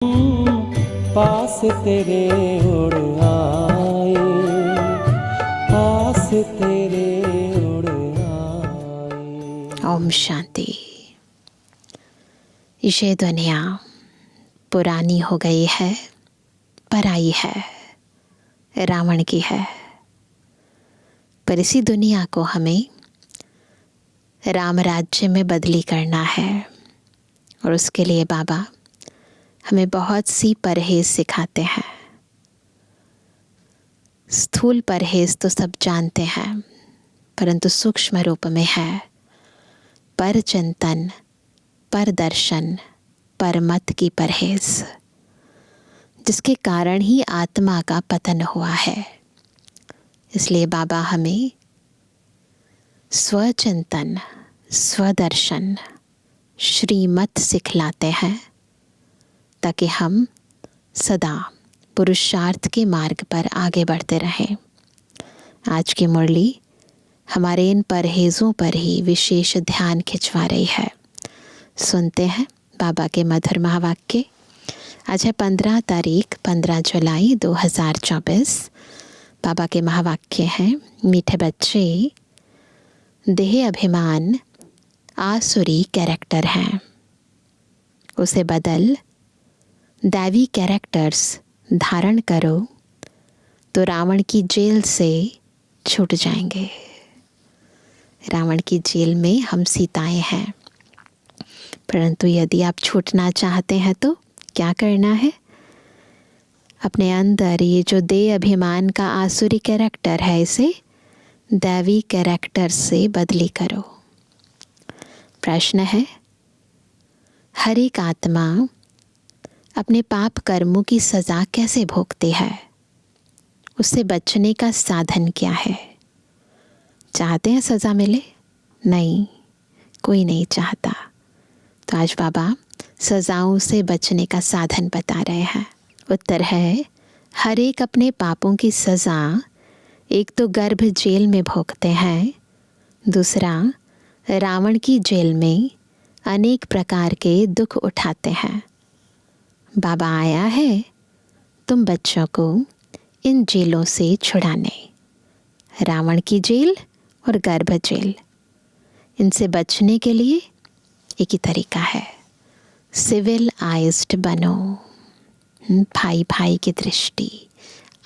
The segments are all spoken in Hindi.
पास तेरे उड़ आए, पास तेरे उड़ आए। ओम शांति। ये दुनिया पुरानी हो गई है, पराई है, रावण की है। पर इसी दुनिया को हमें राम राज्य में बदली करना है, और उसके लिए बाबा हमें बहुत सी परहेज सिखाते हैं। स्थूल परहेज तो सब जानते हैं, परंतु सूक्ष्म रूप में है पर चिंतन, पर दर्शन, पर मत की परहेज, जिसके कारण ही आत्मा का पतन हुआ है। इसलिए बाबा हमें स्वचिंतन, स्वदर्शन, श्रीमत सिखलाते हैं, ताकि हम सदा पुरुषार्थ के मार्ग पर आगे बढ़ते रहें। आज की मुरली हमारे इन परहेजों पर ही विशेष ध्यान खिंचवा रही है। सुनते हैं बाबा के मधुर महावाक्य। आज है 15 तारीख, 15 जुलाई 2024। बाबा के महावाक्य हैं, मीठे बच्चे, देह अभिमान आसुरी कैरेक्टर हैं, उसे बदल दैवी कैरेक्टर्स धारण करो तो रावण की जेल से छूट जाएंगे। रावण की जेल में हम सीताएं हैं, परंतु यदि आप छूटना चाहते हैं तो क्या करना है? अपने अंदर ये जो देह अभिमान का आसुरी कैरेक्टर है, इसे दैवी कैरेक्टर से बदली करो। प्रश्न है, हर एक आत्मा अपने पाप कर्मों की सजा कैसे भोगती है? उससे बचने का साधन क्या है? चाहते हैं सजा मिले? नहीं, कोई नहीं चाहता। तो आज बाबा सजाओं से बचने का साधन बता रहे हैं। उत्तर है, हर एक अपने पापों की सजा एक तो गर्भ जेल में भोगते हैं, दूसरा रावण की जेल में अनेक प्रकार के दुख उठाते हैं। बाबा आया है तुम बच्चों को इन जेलों से छुड़ाने, रावण की जेल और गर्भ जेल। इनसे बचने के लिए एक ही तरीका है, सिविल आइज्ड बनो। भाई भाई की दृष्टि,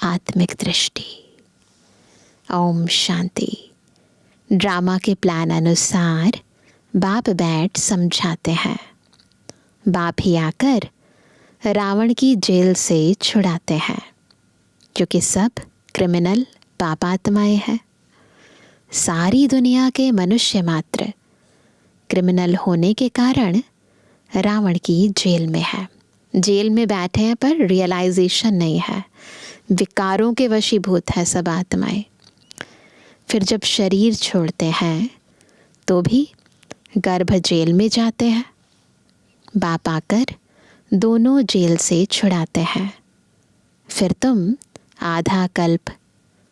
आत्मिक दृष्टि। ओम शांति। ड्रामा के प्लान अनुसार बाप बैठ समझाते हैं। बाप ही आकर रावण की जेल से छुड़ाते हैं, क्योंकि सब क्रिमिनल पापात्माएं हैं। सारी दुनिया के मनुष्य मात्र क्रिमिनल होने के कारण रावण की जेल में है। जेल में बैठे हैं पर रियलाइजेशन नहीं है, विकारों के वशीभूत है सब आत्माएं। फिर जब शरीर छोड़ते हैं तो भी गर्भ जेल में जाते हैं। बाप आकर दोनों जेल से छुड़ाते हैं। फिर तुम आधा कल्प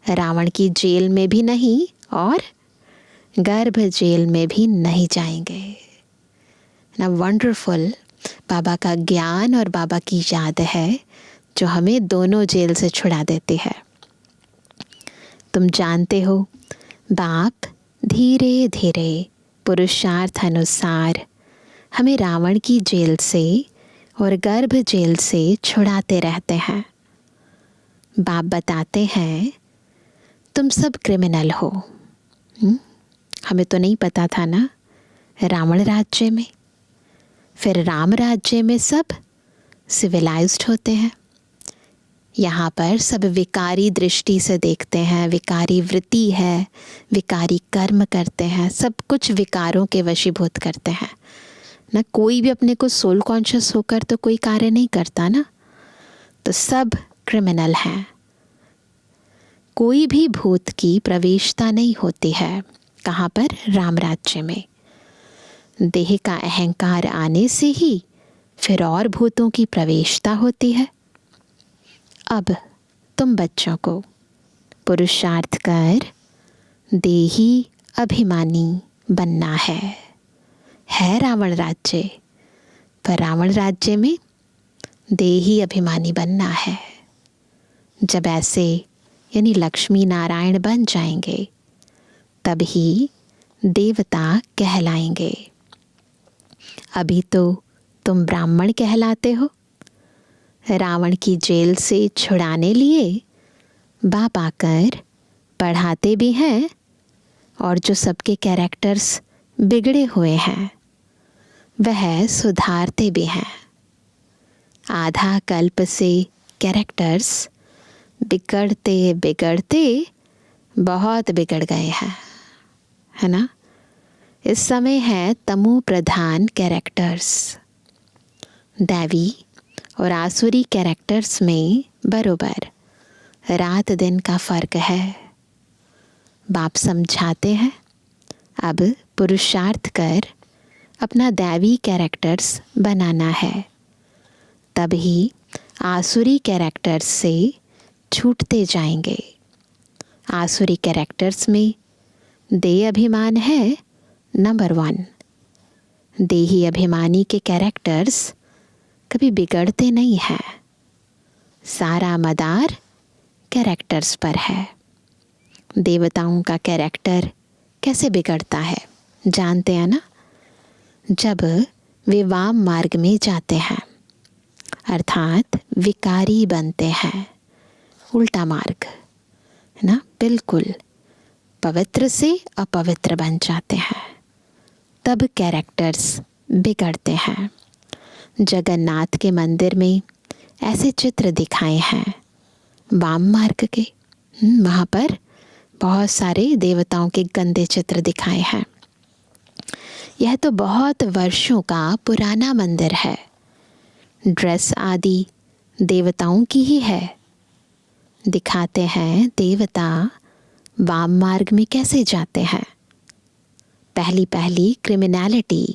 रावण की जेल में भी नहीं और गर्भ जेल में भी नहीं जाएंगे ना। वंडरफुल बाबा का ज्ञान और बाबा की याद है जो हमें दोनों जेल से छुड़ा देती है। तुम जानते हो, बाप धीरे धीरे पुरुषार्थ अनुसार हमें रावण की जेल से और गर्भ जेल से छुड़ाते रहते हैं। बाप बताते हैं तुम सब क्रिमिनल हो। हमें तो नहीं पता था ना, रावण राज्य में। फिर राम राज्य में सब सिविलाइज्ड होते हैं। यहाँ पर सब विकारी दृष्टि से देखते हैं, विकारी वृत्ति है, विकारी कर्म करते हैं, सब कुछ विकारों के वशीभूत करते हैं ना। कोई भी अपने को सोल कॉन्शियस होकर तो कोई कार्य नहीं करता ना। तो सब क्रिमिनल हैं। कोई भी भूत की प्रवेशता नहीं होती है। कहाँ पर? राम राज्य में। देह का अहंकार आने से ही फिर और भूतों की प्रवेशता होती है। अब तुम बच्चों को पुरुषार्थ कर देही अभिमानी बनना है रावण राज्य। पर रावण राज्य में देही अभिमानी बनना है। जब ऐसे यानी लक्ष्मी नारायण बन जाएंगे तब ही देवता कहलाएंगे। अभी तो तुम ब्राह्मण कहलाते हो। रावण की जेल से छुड़ाने लिए बाप आकर पढ़ाते भी हैं और जो सबके कैरेक्टर्स बिगड़े हुए हैं वह सुधारते भी हैं। आधा कल्प से कैरेक्टर्स बिगड़ते बिगड़ते बहुत बिगड़ गए हैं, है ना। इस समय है तमो प्रधान कैरेक्टर्स। दैवी और आसुरी कैरेक्टर्स में बरोबर रात दिन का फर्क है। बाप समझाते हैं अब पुरुषार्थ कर अपना दैवी कैरेक्टर्स बनाना है, तभी आसुरी कैरेक्टर्स से छूटते जाएंगे। आसुरी कैरेक्टर्स में देह अभिमान है नंबर 1। देही अभिमानी के कैरेक्टर्स कभी बिगड़ते नहीं हैं। सारा मदार कैरेक्टर्स पर है। देवताओं का कैरेक्टर कैसे बिगड़ता है जानते हैं ना। जब वे वाम मार्ग में जाते हैं अर्थात विकारी बनते हैं, उल्टा मार्ग, है ना, बिल्कुल पवित्र से अपवित्र बन जाते हैं, तब कैरेक्टर्स बिगड़ते हैं। जगन्नाथ के मंदिर में ऐसे चित्र दिखाए हैं वाम मार्ग के। वहाँ पर बहुत सारे देवताओं के गंदे चित्र दिखाए हैं। यह तो बहुत वर्षों का पुराना मंदिर है। ड्रेस आदि देवताओं की ही है। दिखाते हैं देवता वाम मार्ग में कैसे जाते हैं। पहली पहली क्रिमिनैलिटी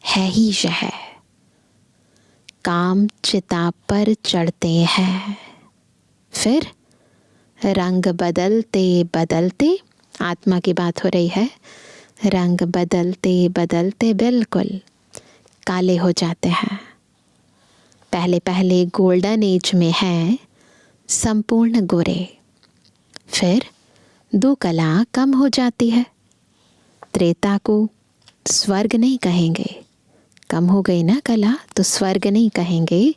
है ही यह। काम चिता पर चढ़ते हैं, फिर रंग बदलते बदलते, आत्मा की बात हो रही है, रंग बदलते बदलते बिल्कुल काले हो जाते हैं। पहले पहले गोल्डन एज में हैं संपूर्ण गोरे, फिर 2 कला कम हो जाती है। त्रेता को स्वर्ग नहीं कहेंगे, कम हो गई ना कला तो स्वर्ग नहीं कहेंगे।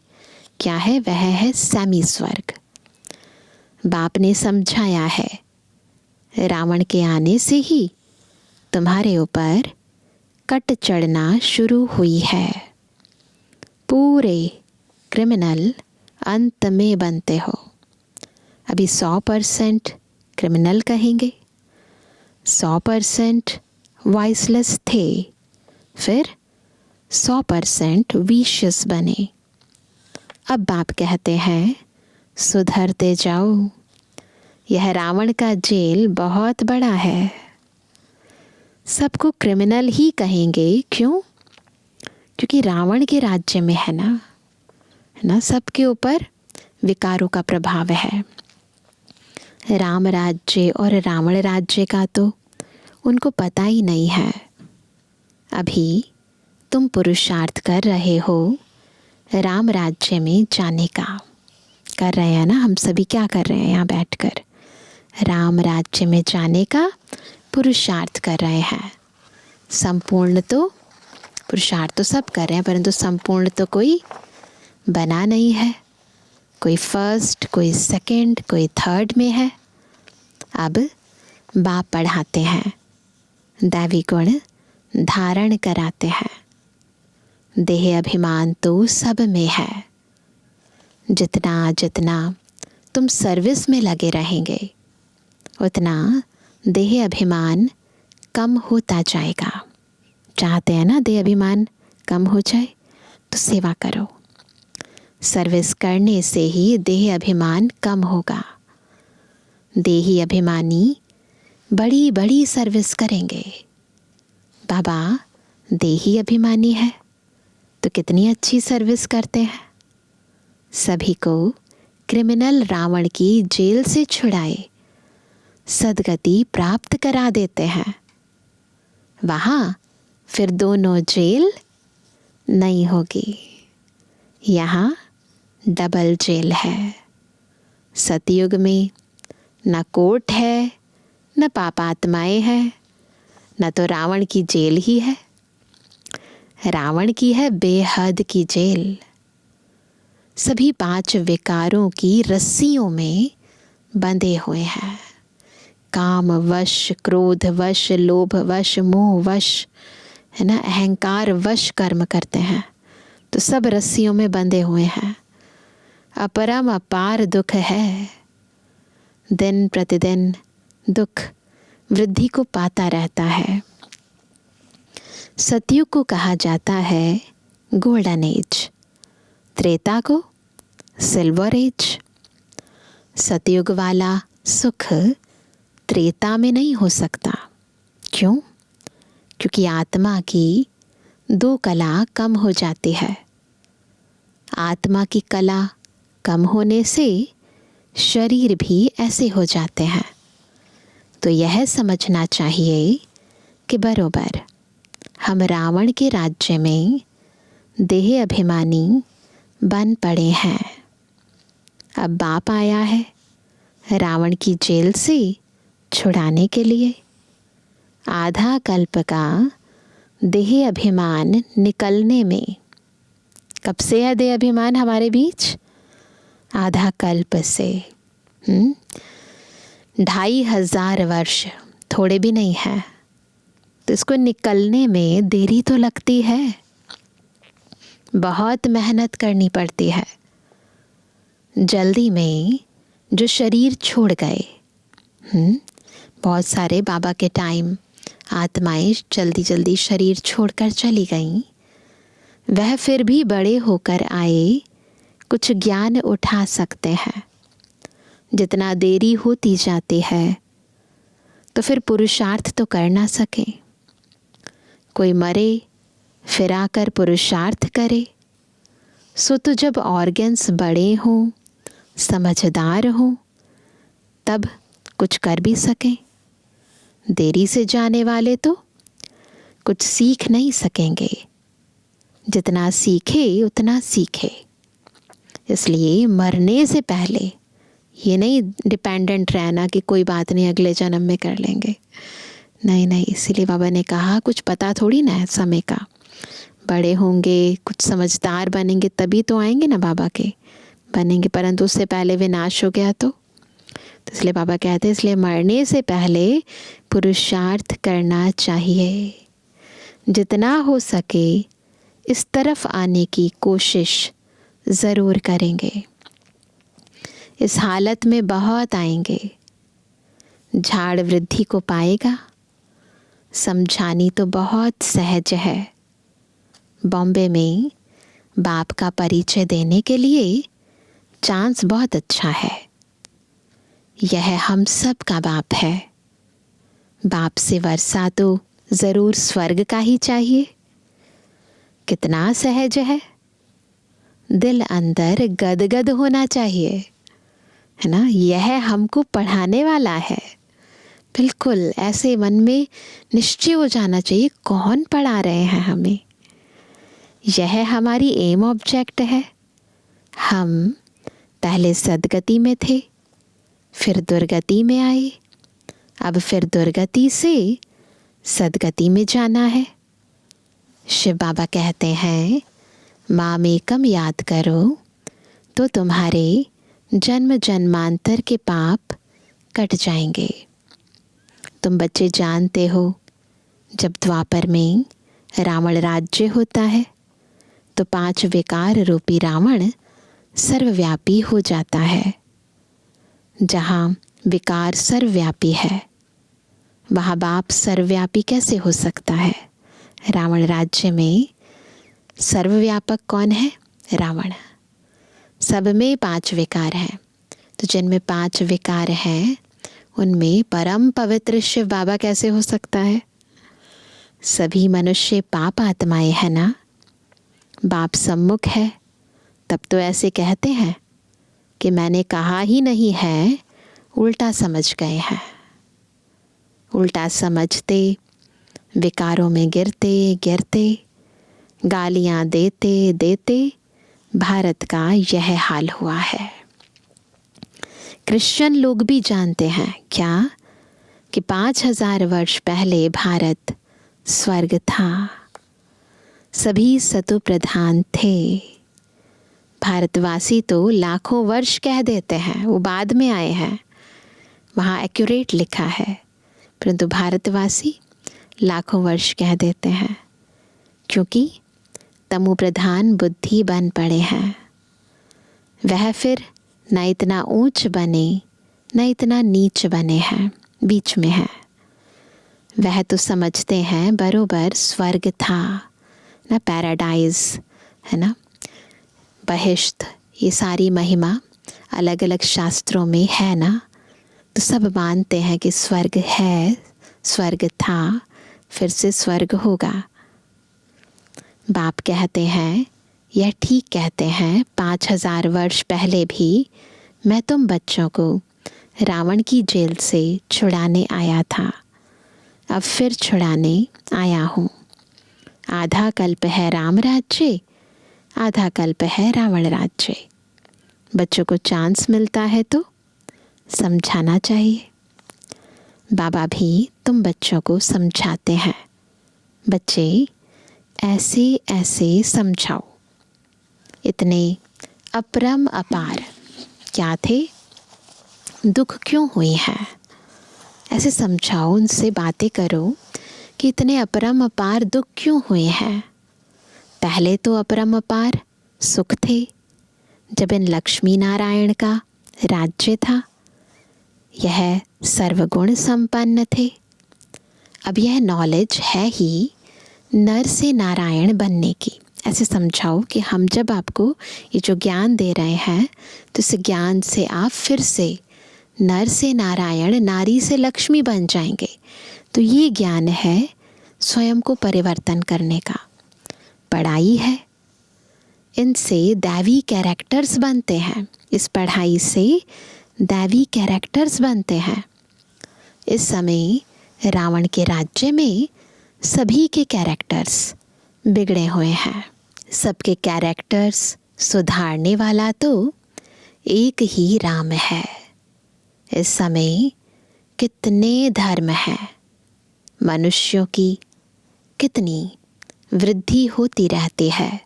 क्या है वह है सेमी स्वर्ग। बाप ने समझाया है रावण के आने से ही तुम्हारे ऊपर कट चढ़ना शुरू हुई है। पूरे क्रिमिनल अंत में बनते हो। अभी 100% क्रिमिनल कहेंगे, 100% वाइसलेस थे, फिर 100% विशियस बने। अब बाप कहते हैं सुधरते जाओ। यह रावण का जेल बहुत बड़ा है। सबको क्रिमिनल ही कहेंगे, क्यों? क्योंकि रावण के राज्य में है ना, सबके ऊपर विकारों का प्रभाव है। राम राज्य और रावण राज्य का तो उनको पता ही नहीं है। अभी तुम पुरुषार्थ कर रहे हो राम राज्य में जाने का। कर रहे हैं ना, हम सभी क्या कर रहे हैं यहाँ बैठकर? राम राज्य में जाने का पुरुषार्थ कर रहे हैं। संपूर्ण तो पुरुषार्थ तो सब कर रहे हैं, परंतु संपूर्ण तो कोई बना नहीं है। कोई फर्स्ट, कोई सेकंड, कोई थर्ड में है। अब बाप पढ़ाते हैं, दैवी गुण धारण कराते हैं। देह अभिमान तो सब में है। जितना जितना तुम सर्विस में लगे रहेंगे उतना देह अभिमान कम होता जाएगा। चाहते हैं ना देह अभिमान कम हो जाए, तो सेवा करो। सर्विस करने से ही देह अभिमान कम होगा। देही अभिमानी बड़ी बड़ी सर्विस करेंगे। बाबा देही अभिमानी है तो कितनी अच्छी सर्विस करते हैं। सभी को क्रिमिनल रावण की जेल से छुड़ाए सदगति प्राप्त करा देते हैं। वहाँ फिर दोनों जेल नहीं होगी। यहाँ डबल जेल है। सतयुग में न कोर्ट है, न पापात्माएं हैं, न तो रावण की जेल ही है। रावण की है बेहद की जेल। सभी 5 विकारों की रस्सियों में बंधे हुए हैं। काम वश, क्रोध वश, लोभ वश, मोह वश, है ना, अहंकार वश कर्म करते हैं, तो सब रस्सियों में बंधे हुए हैं। अपरम अपार दुख है। दिन प्रतिदिन दुख वृद्धि को पाता रहता है। सतयुग को कहा जाता है गोल्डन एज, त्रेता को सिल्वर एज। सतयुग वाला सुख त्रेता में नहीं हो सकता। क्यों? क्योंकि आत्मा की 2 कला कम हो जाती है। आत्मा की कला कम होने से शरीर भी ऐसे हो जाते हैं। तो यह समझना चाहिए कि बरोबर हम रावण के राज्य में देह अभिमानी बन पड़े हैं। अब बाप आया है रावण की जेल से छुड़ाने के लिए। आधा कल्प का देह अभिमान निकलने में, कब से है देह अभिमान हमारे बीच? आधा कल्प से। 2500 वर्ष थोड़े भी नहीं है। तो इसको निकलने में देरी तो लगती है, बहुत मेहनत करनी पड़ती है। जल्दी में जो शरीर छोड़ गए, बहुत सारे बाबा के टाइम आत्माएं जल्दी जल्दी शरीर छोड़कर चली गईं, वह फिर भी बड़े होकर आए, कुछ ज्ञान उठा सकते हैं। जितना देरी होती जाती है तो फिर पुरुषार्थ तो कर ना सके। कोई मरे फिर आकर पुरुषार्थ करे, सो तो जब ऑर्गन्स बड़े हों, समझदार हों, तब कुछ कर भी सकें। देरी से जाने वाले तो कुछ सीख नहीं सकेंगे। जितना सीखे उतना सीखे। इसलिए मरने से पहले ये नहीं डिपेंडेंट रहना कि कोई बात नहीं अगले जन्म में कर लेंगे। नहीं नहीं, इसीलिए बाबा ने कहा कुछ पता थोड़ी ना है समय का। बड़े होंगे, कुछ समझदार बनेंगे, तभी तो आएंगे ना बाबा के बनेंगे, परंतु उससे पहले विनाश हो गया तो इसलिए बाबा कहते हैं इसलिए मरने से पहले पुरुषार्थ करना चाहिए। जितना हो सके इस तरफ आने की कोशिश ज़रूर करेंगे। इस हालत में बहुत आएंगे। झाड़ वृद्धि को पाएगा, समझानी तो बहुत सहज है। बॉम्बे में बाप का परिचय देने के लिए चांस बहुत अच्छा है। यह हम सब का बाप है। बाप से वर्षा तो ज़रूर स्वर्ग का ही चाहिए। कितना सहज है। दिल अंदर गदगद होना चाहिए, है ना। यह हमको पढ़ाने वाला है। बिल्कुल ऐसे मन में निश्चय हो जाना चाहिए, कौन पढ़ा रहे हैं हमें। यह हमारी एम ऑब्जेक्ट है। हम पहले सदगति में थे, फिर दुर्गति में आए, अब फिर दुर्गति से सदगति में जाना है। शिव बाबा कहते हैं माम एकम याद करो तो तुम्हारे जन्म जन्मांतर के पाप कट जाएंगे। तुम बच्चे जानते हो जब द्वापर में रावण राज्य होता है तो 5 विकार रूपी रावण सर्वव्यापी हो जाता है। जहाँ विकार सर्वव्यापी है वहाँ बाप सर्वव्यापी कैसे हो सकता है। रावण राज्य में सर्वव्यापक कौन है? रावण। सब में 5 विकार हैं, तो जिनमें 5 विकार हैं उनमें परम पवित्र शिव बाबा कैसे हो सकता है? सभी मनुष्य पाप आत्माएं हैं ना। बाप सम्मुख है तब तो ऐसे कहते हैं कि मैंने कहा ही नहीं है, उल्टा समझ गए हैं। उल्टा समझते विकारों में गिरते गिरते, गालियाँ देते देते भारत का यह हाल हुआ है। क्रिश्चियन लोग भी जानते हैं क्या कि 5000 वर्ष पहले भारत स्वर्ग था, सभी सतु प्रधान थे। भारतवासी तो लाखों वर्ष कह देते हैं, वो बाद में आए हैं, वहाँ एक्यूरेट लिखा है, परंतु भारतवासी लाखों वर्ष कह देते हैं, क्योंकि तमु प्रधान बुद्धि बन पड़े हैं। वह फिर न इतना ऊंच बने न इतना नीच बने हैं, बीच में है। वह तो समझते हैं बरोबर स्वर्ग था ना, पैराडाइज है ना, बहिश्त, ये सारी महिमा अलग अलग शास्त्रों में है ना, तो सब मानते हैं कि स्वर्ग है, स्वर्ग था, फिर से स्वर्ग होगा। बाप कहते हैं, यह ठीक कहते हैं, 5000 वर्ष पहले भी मैं तुम बच्चों को रावण की जेल से छुड़ाने आया था, अब फिर छुड़ाने आया हूँ। आधा कल्प है राम राज्य, आधा कल्प है रावण राज्य। बच्चों को चांस मिलता है तो समझाना चाहिए। बाबा भी तुम बच्चों को समझाते हैं, बच्चे ऐसे ऐसे समझाओ। इतने अपरम अपार क्या थे, दुख क्यों हुई हैं, ऐसे समझाओ, उनसे बातें करो कि इतने अपरम अपार दुख क्यों हुए हैं। पहले तो अपरम अपार सुख थे, जब इन लक्ष्मी नारायण का राज्य था, यह सर्वगुण संपन्न थे। अब यह नॉलेज है ही नर से नारायण बनने की। ऐसे समझाओ कि हम जब आपको ये जो ज्ञान दे रहे हैं, तो इस ज्ञान से आप फिर से नर से नारायण, नारी से लक्ष्मी बन जाएंगे। तो ये ज्ञान है स्वयं को परिवर्तन करने का। पढ़ाई है, इनसे दैवी कैरेक्टर्स बनते हैं, इस पढ़ाई से दैवी कैरेक्टर्स बनते हैं। इस समय रावण के राज्य में सभी के कैरेक्टर्स बिगड़े हुए हैं। सबके कैरेक्टर्स सुधारने वाला तो एक ही राम है। इस समय कितने धर्म हैं, मनुष्यों की कितनी वृद्धि होती रहती है।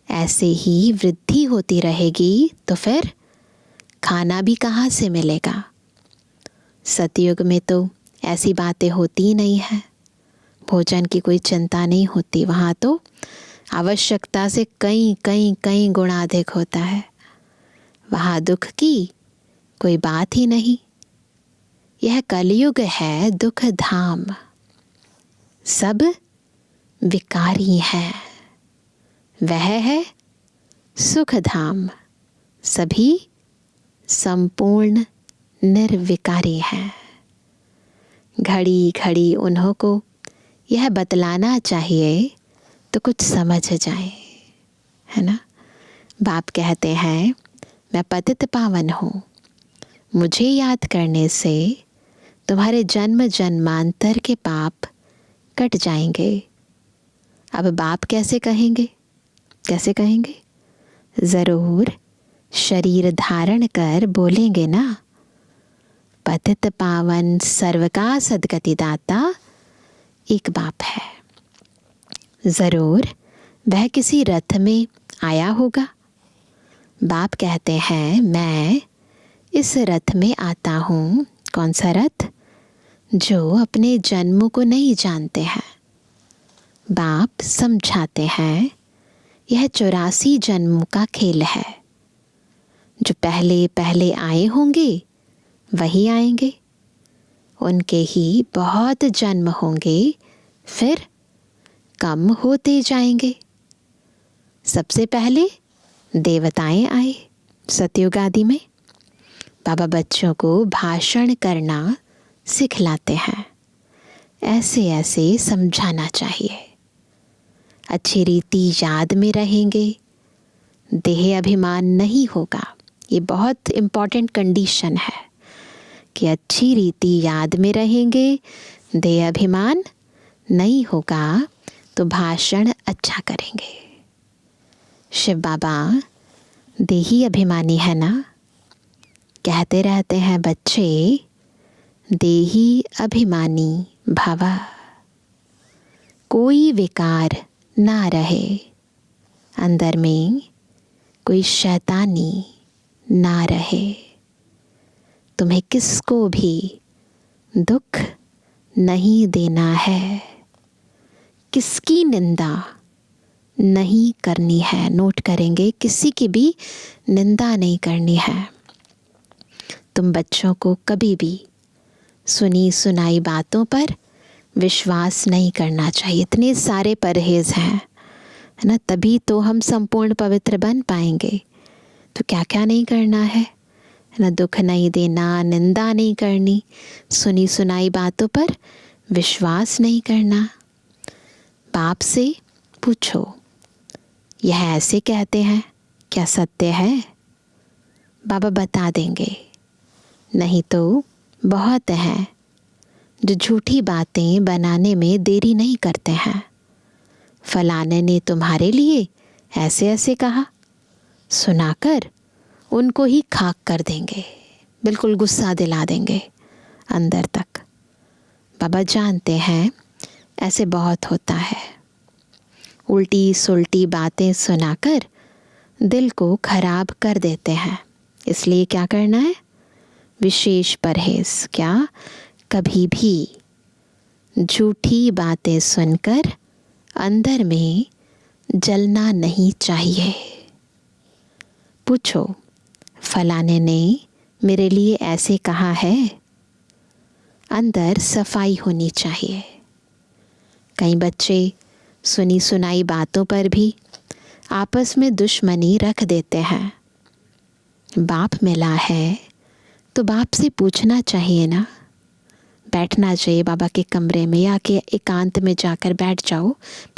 ऐसे ही वृद्धि होती रहेगी तो फिर खाना भी कहाँ से मिलेगा। सतयुग में तो ऐसी बातें होती ही नहीं है, भोजन की कोई चिंता नहीं होती। वहाँ तो आवश्यकता से कई कई कई गुणा अधिक होता है। वहाँ दुख की कोई बात ही नहीं। यह कलयुग है दुख धाम, सब विकारी हैं। वह है सुख धाम, सभी संपूर्ण निर्विकारी हैं। घड़ी घड़ी उन्हों को यह बतलाना चाहिए तो कुछ समझ जाए, है ना। बाप कहते हैं, मैं पतित पावन हूँ, मुझे याद करने से तुम्हारे जन्म जन्मांतर के पाप कट जाएंगे। अब बाप कैसे कहेंगे, कैसे कहेंगे? ज़रूर शरीर धारण कर बोलेंगे ना। पतित पावन सर्व का सद्गति दाता एक बाप है। ज़रूर वह किसी रथ में आया होगा। बाप कहते हैं, मैं इस रथ में आता हूँ। कौन सा रथ? जो अपने जन्मों को नहीं जानते हैं। बाप समझाते हैं, यह 84 जन्मों का खेल है। जो पहले पहले आए होंगे वही आएंगे, उनके ही बहुत जन्म होंगे, फिर कम होते जाएंगे। सबसे पहले देवताएं आए सतयुग आदि में। बाबा बच्चों को भाषण करना सिखलाते हैं। ऐसे ऐसे समझाना चाहिए। अच्छी रीति याद में रहेंगे, देह अभिमान नहीं होगा। ये बहुत इम्पॉर्टेंट कंडीशन है कि अच्छी रीति याद में रहेंगे, देह अभिमान नहीं होगा, तो भाषण अच्छा करेंगे। शिव बाबा देही अभिमानी है ना, कहते रहते हैं बच्चे देही अभिमानी भव, कोई विकार ना रहे, अंदर में कोई शैतानी ना रहे। तुम्हें किसको भी दुख नहीं देना है, किसकी निंदा नहीं करनी है। नोट करेंगे, किसी की भी निंदा नहीं करनी है। तुम बच्चों को कभी भी सुनी सुनाई बातों पर विश्वास नहीं करना चाहिए। इतने सारे परहेज हैं, है ना, तभी तो हम संपूर्ण पवित्र बन पाएंगे। तो क्या क्या नहीं करना है ना, दुख नहीं देना, निंदा नहीं करनी, सुनी सुनाई बातों पर विश्वास नहीं करना। बाप से पूछो, यह ऐसे कहते हैं, क्या सत्य है? बाबा बता देंगे। नहीं तो बहुत हैं जो झूठी बातें बनाने में देरी नहीं करते हैं। फलाने ने तुम्हारे लिए ऐसे ऐसे कहा, सुनाकर उनको ही खाक कर देंगे, बिल्कुल गुस्सा दिला देंगे अंदर तक। बाबा जानते हैं ऐसे बहुत होता है। उल्टी सुल्टी बातें सुनाकर दिल को खराब कर देते हैं। इसलिए क्या करना है? विशेष परहेज। क्या? कभी भी झूठी बातें सुनकर अंदर में जलना नहीं चाहिए। पूछो, फलाने ने मेरे लिए ऐसे कहा है? अंदर सफाई होनी चाहिए। कई बच्चे सुनी सुनाई बातों पर भी आपस में दुश्मनी रख देते हैं। बाप मिला है तो बाप से पूछना चाहिए ना, बैठना चाहिए बाबा के कमरे में, या कि एकांत में जाकर बैठ जाओ,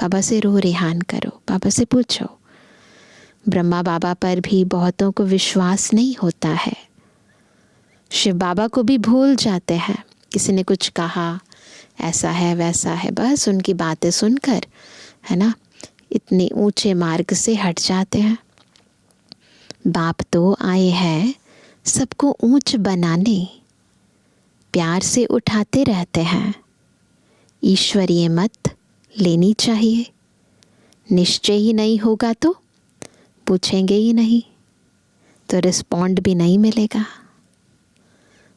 बाबा से रो रेहान करो, बाबा से पूछो। ब्रह्मा बाबा पर भी बहुतों को विश्वास नहीं होता है। शिव बाबा को भी भूल जाते हैं। किसी ने कुछ कहा, ऐसा है वैसा है, बस उनकी बातें सुनकर, है ना, इतने ऊंचे मार्ग से हट जाते हैं। बाप तो आए हैं सबको ऊंच बनाने, प्यार से उठाते रहते हैं। ईश्वरीय मत लेनी चाहिए। निश्चय ही नहीं होगा तो पूछेंगे ही नहीं, तो रिस्पॉन्ड भी नहीं मिलेगा।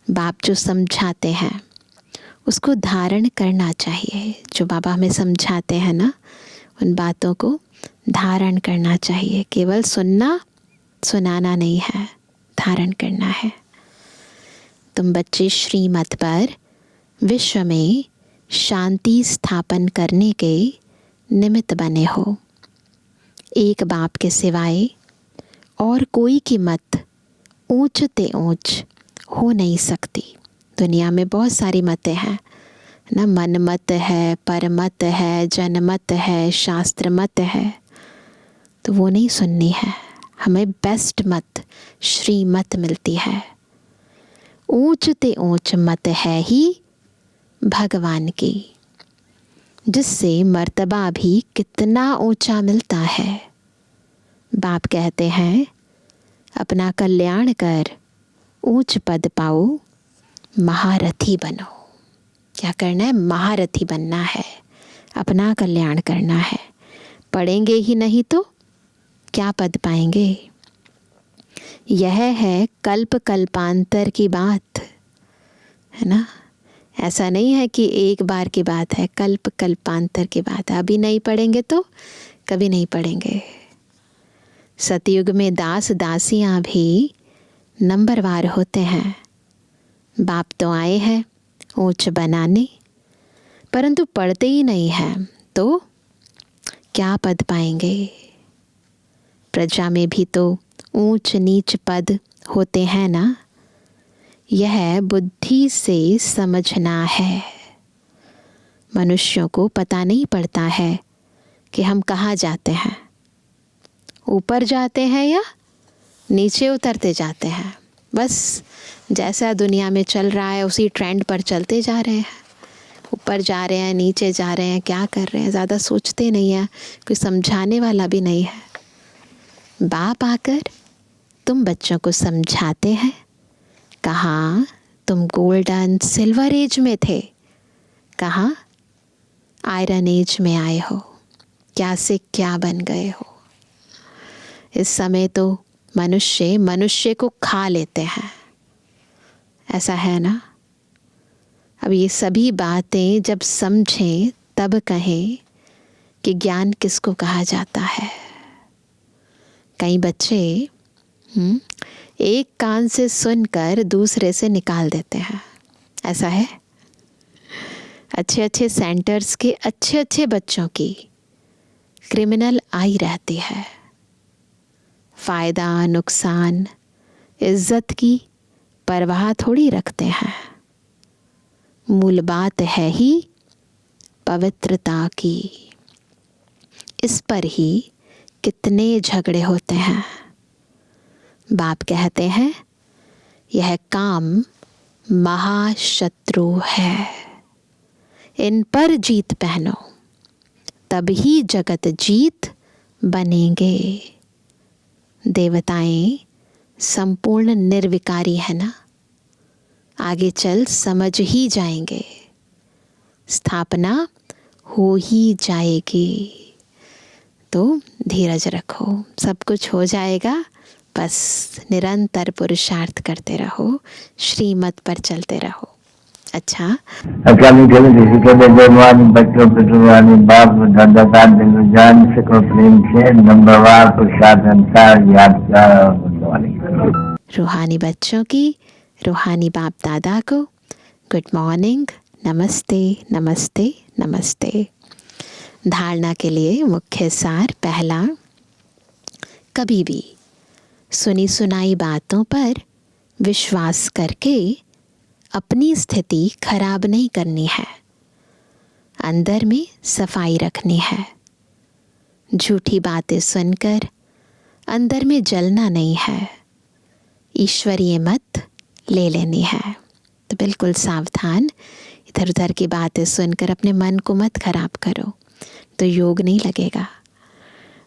बाप जो समझाते हैं उसको धारण करना चाहिए। जो बाबा हमें समझाते हैं ना, उन बातों को धारण करना चाहिए। केवल सुनना सुनाना नहीं है, धारण करना है। तुम बच्चे श्रीमत पर विश्व में शांति स्थापन करने के निमित्त बने हो। एक बाप के सिवाय और कोई की मत ऊंचते ऊंच हो नहीं सकती। दुनिया में बहुत सारी मतें हैं ना, मन मत है, पर मत है, जन मत है, शास्त्र मत है, तो वो नहीं सुननी है। हमें बेस्ट मत श्रीमत मिलती है। ऊंचते ऊंच मत है ही भगवान की, जिससे मर्तबा भी कितना ऊंचा मिलता है। बाप कहते हैं, अपना कल्याण कर ऊंच पद पाओ, महारथी बनो। क्या करना है? महारथी बनना है, अपना कल्याण करना है। पढ़ेंगे ही नहीं तो क्या पद पाएंगे? यह है कल्प कल्पांतर की बात, है ना। ऐसा नहीं है कि एक बार की बात है, कल्प कल्पांतर की बात है। अभी नहीं पढ़ेंगे तो कभी नहीं पढ़ेंगे। सतयुग में दास दासियां भी नंबरवार होते हैं। बाप तो आए हैं ऊंच बनाने, परंतु पढ़ते ही नहीं हैं तो क्या पद पाएंगे? प्रजा में भी तो ऊंच नीच पद होते हैं ना। यह बुद्धि से समझना है। मनुष्यों को पता नहीं पड़ता है कि हम कहाँ जाते हैं, ऊपर जाते हैं या नीचे उतरते जाते हैं। बस जैसा दुनिया में चल रहा है उसी ट्रेंड पर चलते जा रहे हैं। ऊपर जा रहे हैं, नीचे जा रहे हैं, क्या कर रहे हैं, ज़्यादा सोचते नहीं हैं, कोई समझाने वाला भी नहीं है। बाप आकर तुम बच्चों को समझाते हैं, कहाँ तुम गोल्डन सिल्वर एज में थे, कहाँ आयरन एज में आए हो, क्या से क्या बन गए हो। इस समय तो मनुष्य मनुष्य को खा लेते हैं, ऐसा है ना। अब ये सभी बातें जब समझें तब कहें कि ज्ञान किसको कहा जाता है। कई बच्चे एक कान से सुनकर दूसरे से निकाल देते हैं, ऐसा है। अच्छे अच्छे सेंटर्स के अच्छे अच्छे बच्चों की क्रिमिनल आई रहती है। फ़ायदा नुकसान इज्जत की परवाह थोड़ी रखते हैं। मूल बात है ही पवित्रता की। इस पर ही कितने झगड़े होते हैं। बाप कहते हैं यह काम महाशत्रु है, इन पर जीत पहनो तभी जगत जीत बनेंगे। देवताएं संपूर्ण निर्विकारी है ना, आगे चल समझ ही जाएंगे, स्थापना हो ही जाएगी। तो धीरज रखो, सब कुछ हो जाएगा। बस निरंतर पुरुषार्थ करते रहो, श्रीमत पर चलते रहो। अच्छा, मीठे मीठे के बेजवानी बच्चों पितृवानी बाप दादा का दिल जान सको प्रेम से नंबरवार पुरुषार्थ अनुसार याद कर। रूहानी बच्चों की रूहानी बाप दादा को गुड मॉर्निंग, नमस्ते नमस्ते नमस्ते। धारणा के लिए मुख्य सार। पहला, कभी भी सुनी सुनाई बातों पर विश्वास करके अपनी स्थिति खराब नहीं करनी है, अंदर में सफाई रखनी है। झूठी बातें सुनकर अंदर में जलना नहीं है, ईश्वरीय मत ले लेनी है। तो बिल्कुल सावधान, इधर उधर की बातें सुनकर अपने मन को मत खराब करो, तो योग नहीं लगेगा।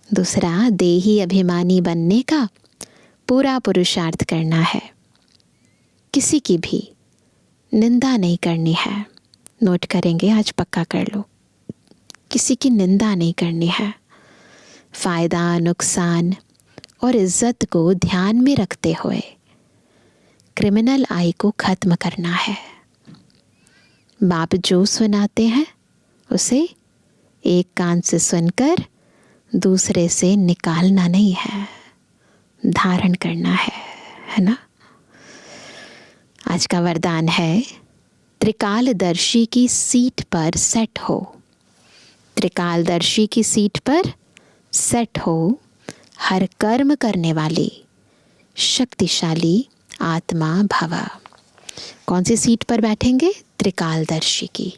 दूसरा, देही अभिमानी बनने का पूरा पुरुषार्थ करना है। किसी की भी निंदा नहीं करनी है। नोट करेंगे, आज पक्का कर लो, किसी की निंदा नहीं करनी है। फ़ायदा नुकसान और इज्जत को ध्यान में रखते हुए क्रिमिनल आई को ख़त्म करना है। बाप जो सुनाते हैं उसे एक कान से सुनकर दूसरे से निकालना नहीं है, धारण करना है ना। आज का वरदान है, त्रिकालदर्शी की सीट पर सेट हो। त्रिकालदर्शी की सीट पर सेट हो, हर कर्म करने वाली शक्तिशाली आत्मा भव। कौन सी सीट पर बैठेंगे? त्रिकालदर्शी की।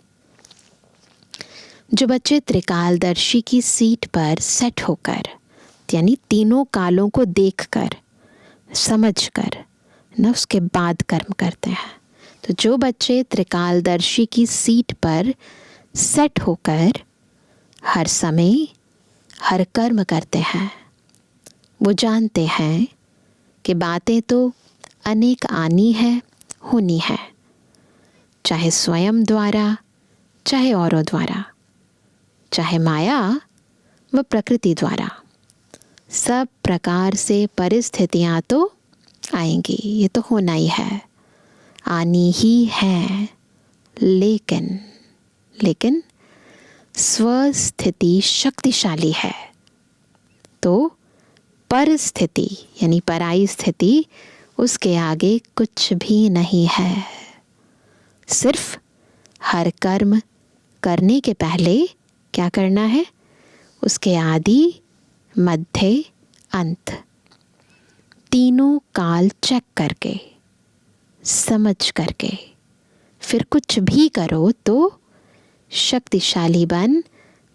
जो बच्चे त्रिकालदर्शी की सीट पर सेट होकर, यानी तीनों कालों को देखकर समझकर न उसके बाद कर्म करते हैं, तो जो बच्चे त्रिकालदर्शी की सीट पर सेट होकर हर समय हर कर्म करते हैं, वो जानते हैं कि बातें तो अनेक आनी है, होनी है, चाहे स्वयं द्वारा, चाहे औरों द्वारा, चाहे माया व प्रकृति द्वारा। सब प्रकार से परिस्थितियाँ तो आएंगी, ये तो होना ही है, आनी ही है। लेकिन स्वस्थिति शक्तिशाली है, तो परिस्थिति यानी पराई स्थिति उसके आगे कुछ भी नहीं है। सिर्फ हर कर्म करने के पहले क्या करना है? उसके आदि मध्य अंत तीनों काल चेक करके समझ करके फिर कुछ भी करो तो शक्तिशाली बन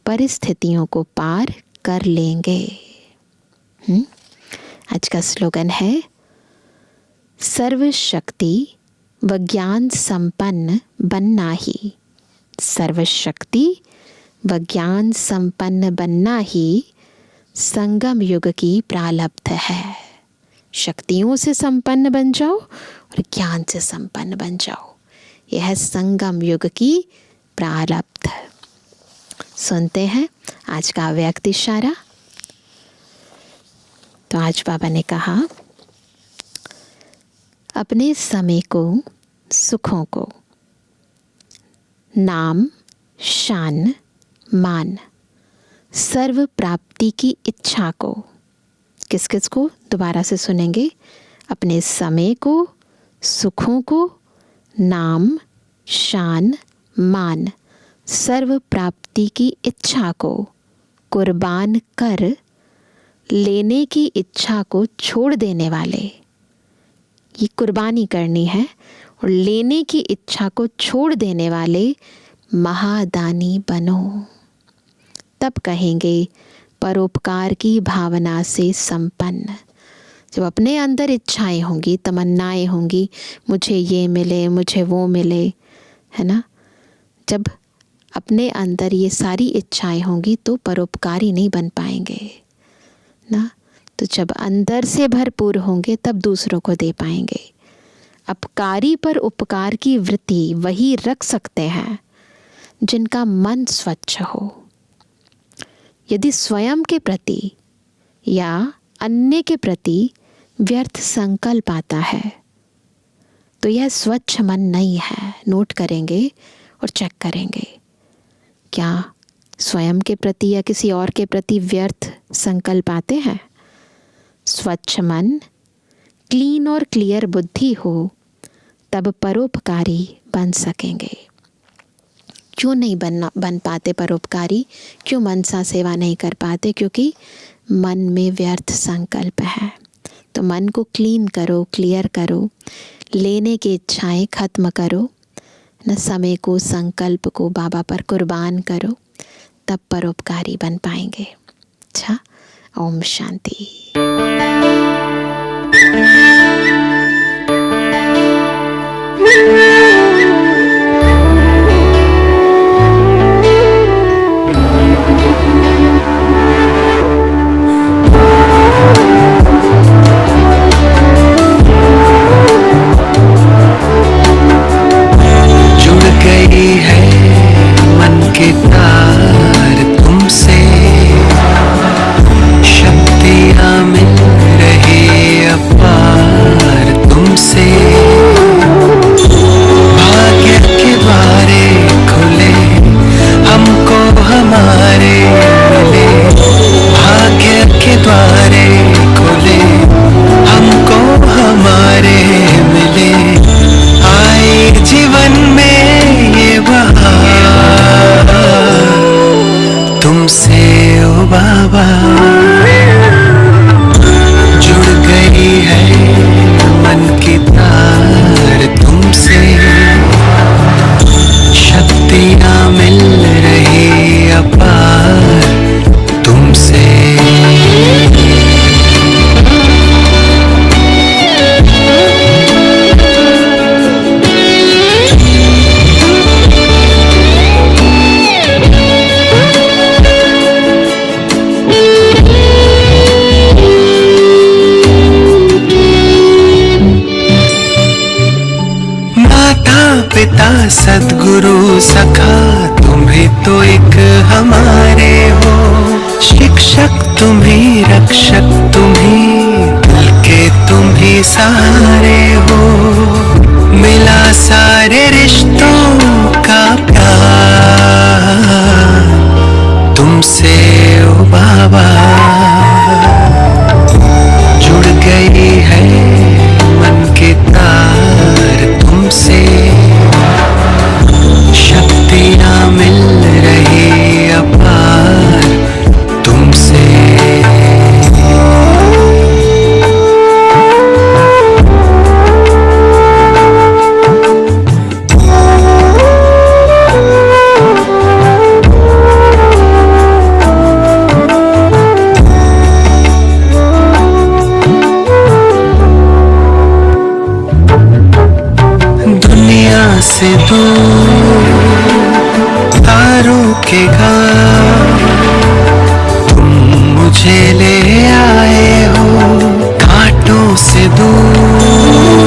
परिस्थितियों को पार कर लेंगे। आज का स्लोगन है, सर्वशक्ति व ज्ञान संपन्न बनना ही, सर्वशक्ति व ज्ञान संपन्न बनना ही संगम युग की प्रारब्ध है। शक्तियों से संपन्न बन जाओ और ज्ञान से संपन्न बन जाओ। यह है संगम युग की प्रारब्ध। सुनते हैं आज का व्यक्त इशारा। तो आज बाबा ने कहा, अपने समय को, सुखों को, नाम, शान, मान, सर्व प्राप्ति की इच्छा को, किस किस को दोबारा से सुनेंगे, अपने समय को, सुखों को, नाम, शान, मान, सर्व प्राप्ति की इच्छा को कुर्बान कर लेने की इच्छा को छोड़ देने वाले, ये कुर्बानी करनी है, और लेने की इच्छा को छोड़ देने वाले महादानी बनो। तब कहेंगे परोपकार की भावना से संपन्न। जब अपने अंदर इच्छाएं होंगी, तमन्नाएं होंगी, मुझे ये मिले, मुझे वो मिले, है ना, जब अपने अंदर ये सारी इच्छाएं होंगी तो परोपकारी नहीं बन पाएंगे ना। तो जब अंदर से भरपूर होंगे तब दूसरों को दे पाएंगे। अपकारी पर उपकार की वृत्ति वही रख सकते हैं जिनका मन स्वच्छ हो। यदि स्वयं के प्रति या अन्य के प्रति व्यर्थ संकल्प आता है तो यह स्वच्छ मन नहीं है। नोट करेंगे और चेक करेंगे, क्या स्वयं के प्रति या किसी और के प्रति व्यर्थ संकल्प आते हैं? स्वच्छ मन, क्लीन और क्लियर बुद्धि हो तब परोपकारी बन सकेंगे। क्यों नहीं बन पाते परोपकारी? क्यों मनसा सेवा नहीं कर पाते? क्योंकि मन में व्यर्थ संकल्प है। तो मन को क्लीन करो, क्लियर करो, लेने की इच्छाएं खत्म करो न, समय को, संकल्प को बाबा पर कुर्बान करो, तब परोपकारी बन पाएंगे। अच्छा, ओम शांति। सद्गुरु सखा तुम ही तो एक हमारे हो। शिक्षक तुम ही, रक्षक तुम ही, दिल के तुम ही सहारे हो। मिला सारे रिश्तों का प्यार तुमसे ओ बाबा। जुड़ गई है मन के तार तुमसे, शक्तियाँ मिल रही अपार तुमसे। दुनिया से दूर तारों के घाट तुम मुझे ले आए हो कांटों से दूर।